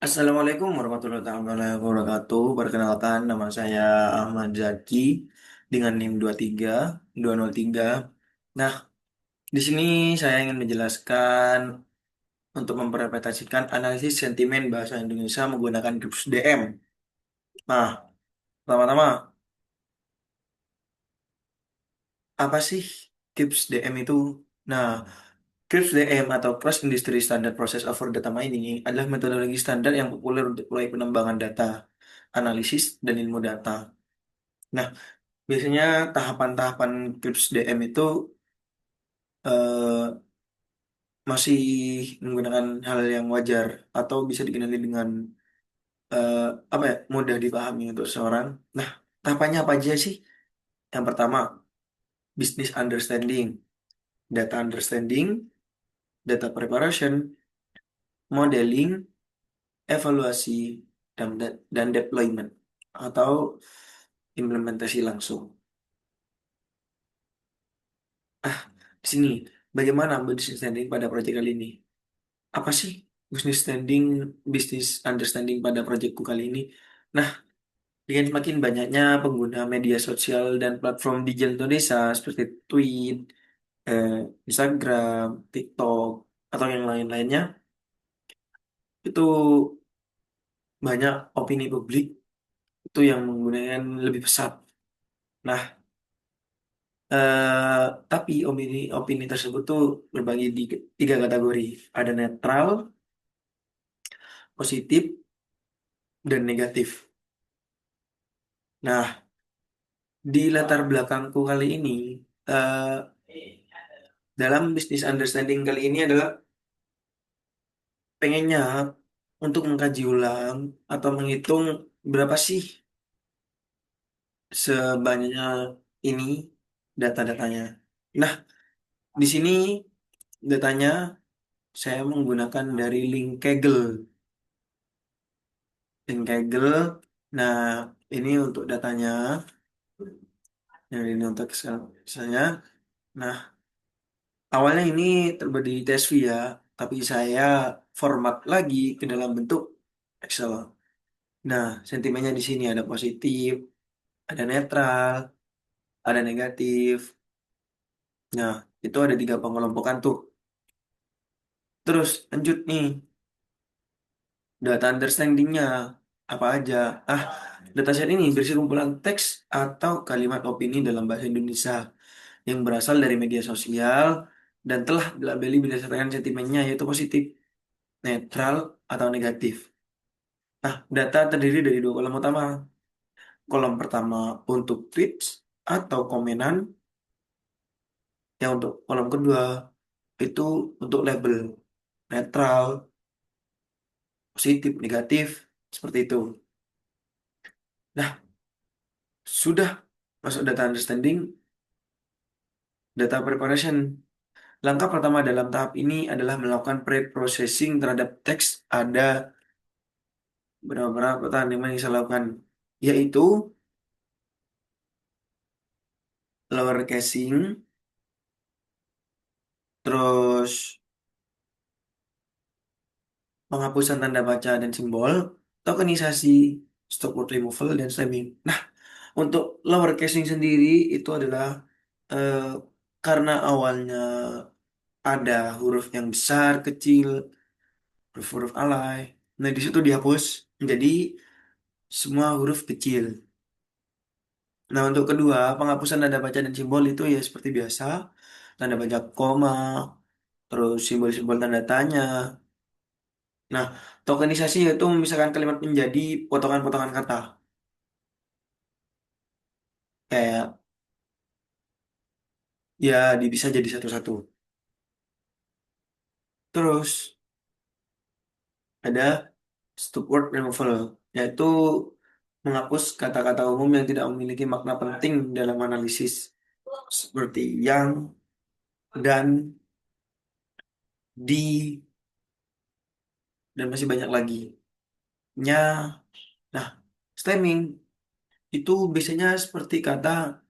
Assalamualaikum warahmatullahi wabarakatuh. Perkenalkan, nama saya Ahmad Zaki dengan NIM 23203. Nah, di sini saya ingin menjelaskan untuk mempresentasikan analisis sentimen bahasa Indonesia menggunakan Gips DM. Nah, pertama-tama, apa sih Gips DM itu? Nah, Gips DM atau Cross Industry Standard Process Over Data Mining adalah metodologi standar yang populer untuk proyek pengembangan data, analisis, dan ilmu data. Nah, biasanya tahapan-tahapan Crips DM itu eh, masih menggunakan hal yang wajar atau bisa dikenali dengan eh, apa ya, mudah dipahami untuk seorang. Nah, tahapannya apa aja sih? Yang pertama, business understanding, data understanding, data preparation, modeling, evaluasi, dan deployment atau implementasi langsung. Ah, di sini bagaimana business understanding pada proyek kali ini? Apa sih business standing, business understanding pada proyekku kali ini? Nah, dengan semakin banyaknya pengguna media sosial dan platform digital Indonesia seperti Tweet, eh, Instagram, TikTok, atau yang lain-lainnya, itu banyak opini publik itu yang menggunakan lebih pesat. Nah, tapi opini tersebut tuh berbagi di tiga kategori. Ada netral, positif, dan negatif. Nah, di latar belakangku kali ini, eh, dalam bisnis understanding kali ini adalah pengennya untuk mengkaji ulang atau menghitung berapa sih sebanyaknya ini data-datanya. Nah, di sini datanya saya menggunakan dari link Kaggle. Link Kaggle. Nah, ini untuk datanya. Yang ini untuk misalnya. Nah, awalnya ini terbuat di TSV ya, tapi saya format lagi ke dalam bentuk Excel. Nah, sentimennya di sini ada positif, ada netral, ada negatif. Nah, itu ada tiga pengelompokan tuh. Terus lanjut nih, data understanding-nya apa aja? Ah, dataset ini berisi kumpulan teks atau kalimat opini dalam bahasa Indonesia yang berasal dari media sosial dan telah dilabeli berdasarkan sentimennya yaitu positif, netral, atau negatif. Nah, data terdiri dari dua kolom utama. Kolom pertama untuk tweets atau komenan, yang untuk kolom kedua itu untuk label netral, positif, negatif, seperti itu. Nah, sudah masuk data understanding, data preparation. Langkah pertama dalam tahap ini adalah melakukan pre-processing terhadap teks. Ada beberapa tahapan yang bisa dilakukan, yaitu lower casing, terus penghapusan tanda baca dan simbol, tokenisasi, stop word removal, dan stemming. Nah, untuk lower casing sendiri itu adalah eh, karena awalnya ada huruf yang besar, kecil, huruf-huruf alay. Nah, di situ dihapus menjadi semua huruf kecil. Nah, untuk kedua, penghapusan tanda baca dan simbol itu ya seperti biasa, tanda baca koma, terus simbol-simbol tanda tanya. Nah, tokenisasi yaitu memisahkan kalimat menjadi potongan-potongan kata. Kayak ya bisa jadi satu-satu. Terus ada stop word removal, yaitu menghapus kata-kata umum yang tidak memiliki makna penting dalam analisis, seperti yang, dan, di, dan masih banyak lagi. Nya. Nah, stemming itu biasanya seperti kata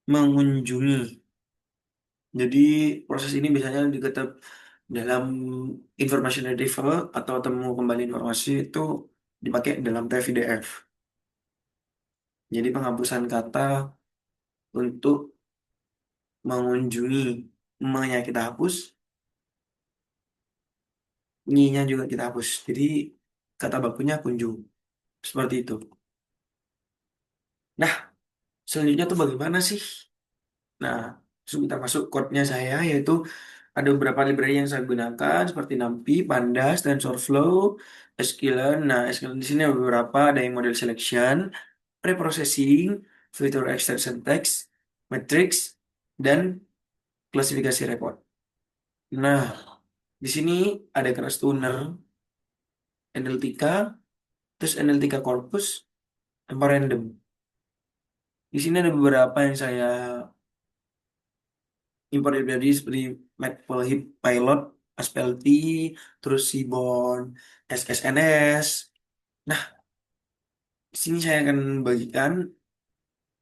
mengunjungi. Jadi proses ini biasanya Dalam information retrieval atau temu kembali informasi itu dipakai dalam TF-IDF. Jadi penghapusan kata untuk mengunjungi me-nya kita hapus, nyi-nya juga kita hapus. Jadi kata bakunya kunjung. Seperti itu. Nah, selanjutnya tuh bagaimana sih? Nah, langsung kita masuk code-nya saya, yaitu ada beberapa library yang saya gunakan seperti NumPy, Pandas, TensorFlow, sklearn. Nah, sklearn di sini ada beberapa, ada yang model selection, preprocessing, filter extraction text, matrix, dan klasifikasi report. Nah, di sini ada keras tuner, NLTK, terus NLTK corpus, sama random. Di sini ada beberapa yang saya import dari seperti Matplotlib, Aspelty, terus Seaborn, SSNS. Nah, di sini saya akan bagikan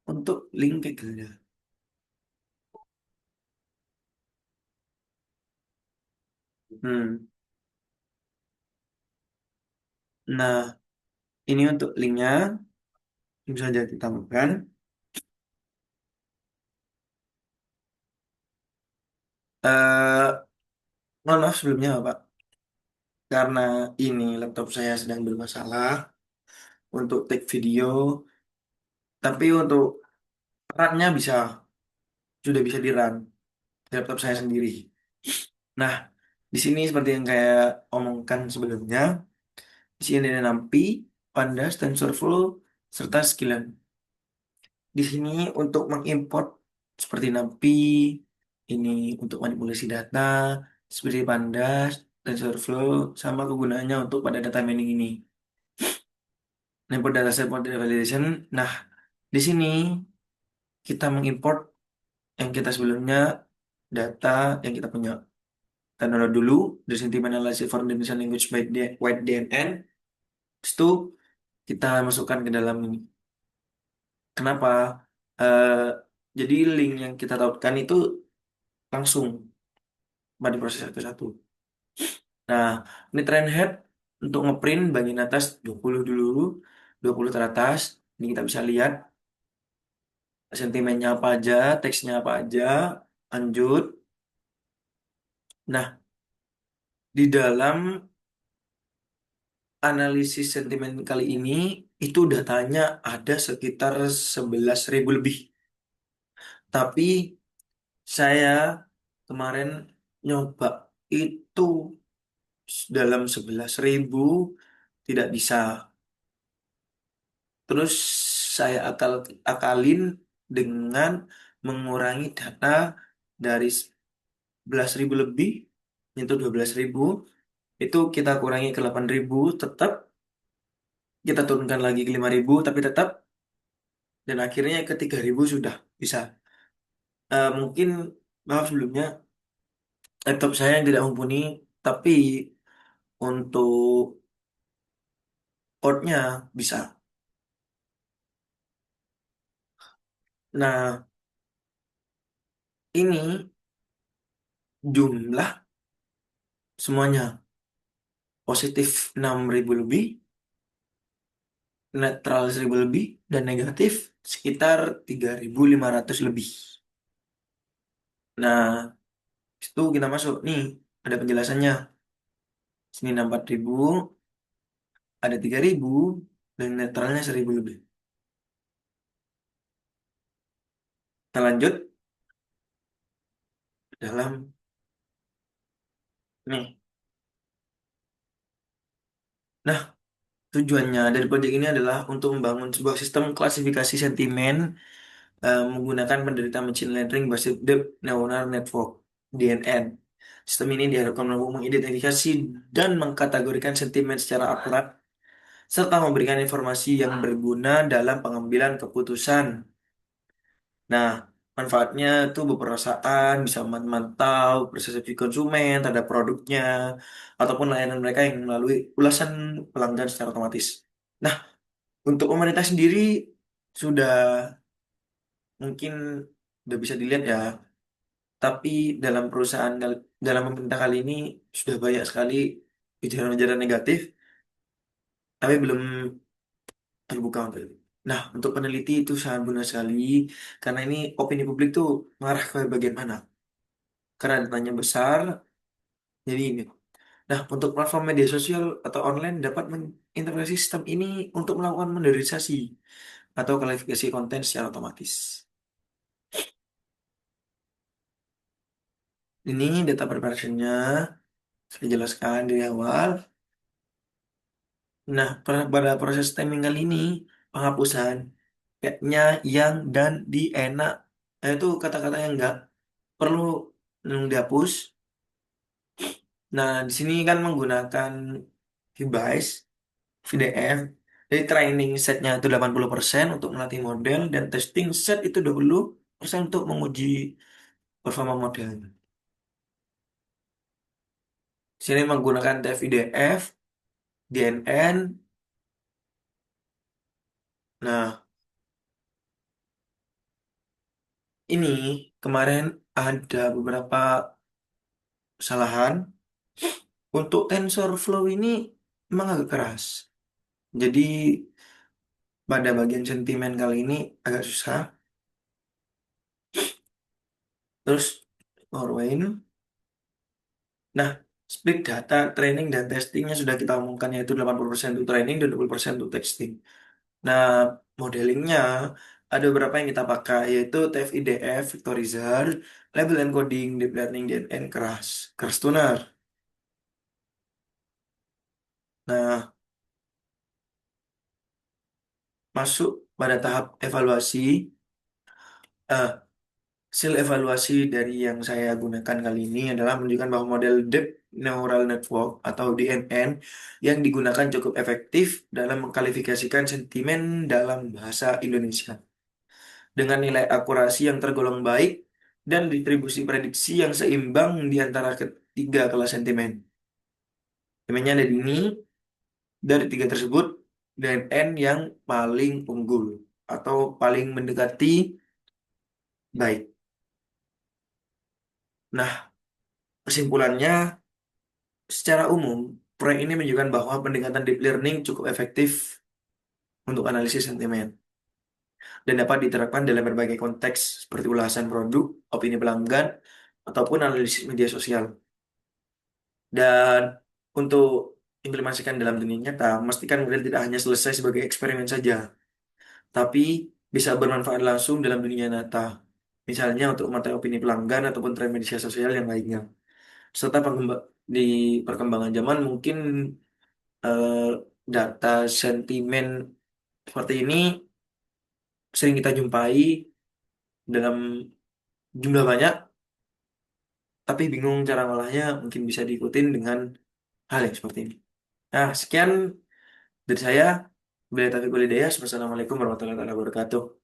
untuk link Kaggle. Hmm. Nah, ini untuk linknya bisa saja ditambahkan. Eh, Mohon maaf sebelumnya, Pak, karena ini laptop saya sedang bermasalah untuk take video, tapi untuk run-nya sudah bisa di-run di laptop saya sendiri. Nah, di sini seperti yang kayak omongkan sebelumnya, di sini ada NumPy, Pandas, TensorFlow, serta Sklearn. Di sini untuk mengimport seperti NumPy, ini untuk manipulasi data, seperti Pandas, TensorFlow, sama kegunaannya untuk pada data mining ini. Import dataset model validation. Nah, di sini kita mengimport yang kita sebelumnya data yang kita punya. Kita download dulu the sentiment analysis for Indonesian language by White DNN. Terus itu kita masukkan ke dalam ini. Kenapa? Eh, jadi link yang kita tautkan itu langsung pada proses satu-satu. Nah, ini trend head untuk ngeprint bagian atas 20 dulu, 20 teratas. Ini kita bisa lihat sentimennya apa aja, teksnya apa aja. Lanjut. Nah, di dalam analisis sentimen kali ini itu datanya ada sekitar 11.000 lebih. Tapi saya kemarin nyoba itu dalam 11.000 tidak bisa. Terus saya akalin dengan mengurangi data dari 11.000 lebih, itu 12.000, itu kita kurangi ke 8.000, tetap kita turunkan lagi ke 5.000, tapi tetap, dan akhirnya ke 3.000 sudah bisa. Mungkin maaf sebelumnya laptop saya yang tidak mumpuni, tapi untuk outnya bisa. Nah, ini jumlah semuanya positif 6.000 lebih, netral 1.000 lebih, dan negatif sekitar 3.500 lebih. Nah, itu kita masuk nih, ada penjelasannya. Sini 4.000, ada 3.000, dan netralnya 1.000 lebih. Kita lanjut dalam nih. Nah, tujuannya dari proyek ini adalah untuk membangun sebuah sistem klasifikasi sentimen menggunakan penderita machine learning berbasis Deep Neural Network (DNN). Sistem ini diharapkan mampu mengidentifikasi dan mengkategorikan sentimen secara akurat serta memberikan informasi yang berguna dalam pengambilan keputusan. Nah, manfaatnya itu berperusahaan bisa memantau persepsi konsumen terhadap produknya ataupun layanan mereka yang melalui ulasan pelanggan secara otomatis. Nah, untuk pemerintah sendiri sudah mungkin udah bisa dilihat ya, Tapi dalam dalam pemerintah kali ini sudah banyak sekali ujaran-ujaran negatif, tapi belum terbuka untuk itu. Nah, untuk peneliti itu sangat guna sekali, karena ini opini publik tuh mengarah ke bagian mana. Karena datanya besar, jadi ini. Nah, untuk platform media sosial atau online dapat mengintegrasi sistem ini untuk melakukan modernisasi atau klarifikasi konten secara otomatis. Ini data preparation-nya saya jelaskan dari awal. Nah, pada proses stemming kali ini, penghapusan nya, yang, dan, di, enak. Nah, itu kata-kata yang nggak perlu dihapus. Nah, di sini kan menggunakan VBase, VDF. Jadi training setnya itu 80% untuk melatih model dan testing set itu 20% untuk menguji performa model. Di sini menggunakan TF-IDF, DNN. Nah, ini kemarin ada beberapa kesalahan. Untuk TensorFlow ini memang agak keras. Jadi pada bagian sentimen kali ini agak susah. Terus Orwell. Nah, split data training dan testingnya sudah kita omongkan, yaitu 80% untuk training dan 20% untuk testing. Nah, modelingnya ada beberapa yang kita pakai, yaitu TF-IDF, Vectorizar, Label Encoding, Deep Learning, DNN, Keras, Keras Tuner. Nah, masuk pada tahap evaluasi. eh, Hasil evaluasi dari yang saya gunakan kali ini adalah menunjukkan bahwa model Deep Neural Network atau DNN yang digunakan cukup efektif dalam mengkalifikasikan sentimen dalam bahasa Indonesia dengan nilai akurasi yang tergolong baik dan distribusi prediksi yang seimbang di antara ketiga kelas sentimen. Sentimennya ada di ini, dari tiga tersebut, DNN yang paling unggul atau paling mendekati baik. Nah, kesimpulannya, secara umum, proyek ini menunjukkan bahwa pendekatan deep learning cukup efektif untuk analisis sentimen dan dapat diterapkan dalam berbagai konteks seperti ulasan produk, opini pelanggan, ataupun analisis media sosial. Dan untuk implementasikan dalam dunia nyata, memastikan model tidak hanya selesai sebagai eksperimen saja, tapi bisa bermanfaat langsung dalam dunia nyata. Misalnya untuk memantau opini pelanggan ataupun tren media sosial yang lainnya. Serta di perkembangan zaman mungkin eh, data sentimen seperti ini sering kita jumpai dalam jumlah banyak, tapi bingung cara ngolahnya, mungkin bisa diikutin dengan hal yang seperti ini. Nah, sekian dari saya. Bila taufiq wal hidayah. Wassalamualaikum warahmatullahi wabarakatuh.